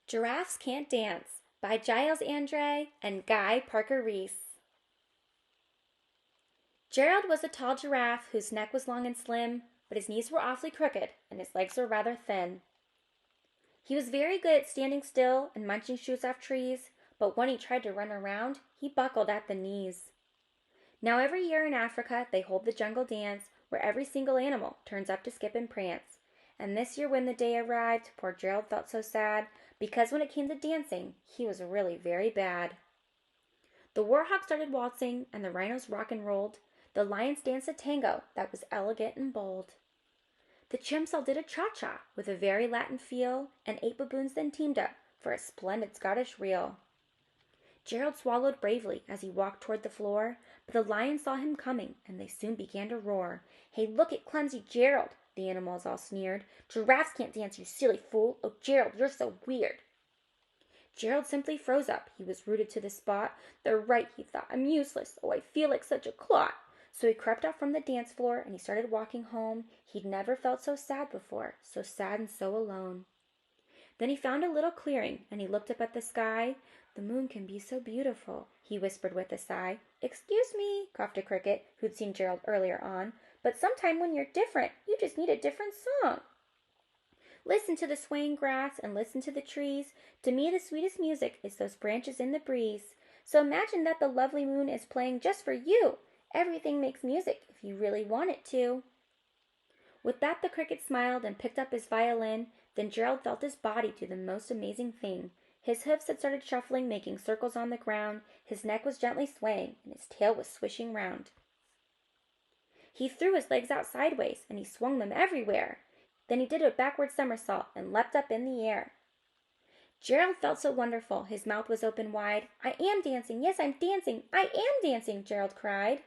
Giraffes Can't Dance by Giles, Andreae, and Guy Parker-Rees. Gerald was a tall giraffe whose neck was long and slim, but his knees were awfully crooked and his legs were rather thin. He was very good at standing still and munching shoots off trees, but when he tried to run around, he buckled at the knees. Now every year in Africa they hold the jungle dance where every single animal turns up to skip and prance. And this year when the day arrived, poor Gerald felt so sad because when it came to dancing, he was really very bad. The warhawk started waltzing and the rhinos rock and rolled. The lions danced a tango that was elegant and bold. The chimps all did a cha-cha with a very Latin feel, and 8 baboons then teamed up for a splendid Scottish reel. Gerald swallowed bravely as he walked toward the floor, but the lions saw him coming, and they soon began to roar. "Hey, look at clumsy Gerald!" the animals all sneered. "Giraffes can't dance, you silly fool! Oh, Gerald, you're so weird!" Gerald simply froze up. He was rooted to the spot. "They're right," he thought. "I'm useless. Oh, I feel like such a clot." So he crept off from the dance floor, and he started walking home. He'd never felt so sad before, so sad and so alone. Then he found a little clearing, and he looked up at the sky. "The moon can be so beautiful," he whispered with a sigh. "Excuse me," coughed a cricket, who'd seen Gerald earlier on, "but sometime when you're different, you just need a different song. Listen to the swaying grass and listen to the trees. To me the sweetest music is those branches in the breeze. So imagine that the lovely moon is playing just for you. Everything makes music if you really want it to." With that the cricket smiled and picked up his violin. Then Gerald felt his body do the most amazing thing. His hoofs had started shuffling, making circles on the ground. His neck was gently swaying, and his tail was swishing round. He threw his legs out sideways, and he swung them everywhere. Then he did a backward somersault and leapt up in the air. Gerald felt so wonderful, his mouth was open wide. "I am dancing, yes, I'm dancing, I am dancing," Gerald cried.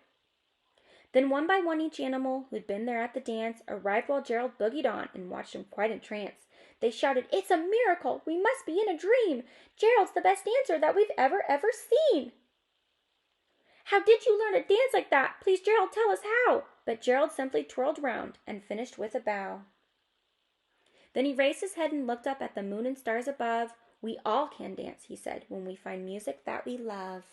Then one by one each animal who'd been there at the dance arrived while Gerald boogied on and watched him quite entranced. They shouted, "It's a miracle! We must be in a dream! Gerald's the best dancer that we've ever seen!" "How did you learn to dance like that? Please, Gerald, tell us how!" But Gerald simply twirled round and finished with a bow. Then he raised his head and looked up at the moon and stars above. "We all can dance," he said, "when we find music that we love."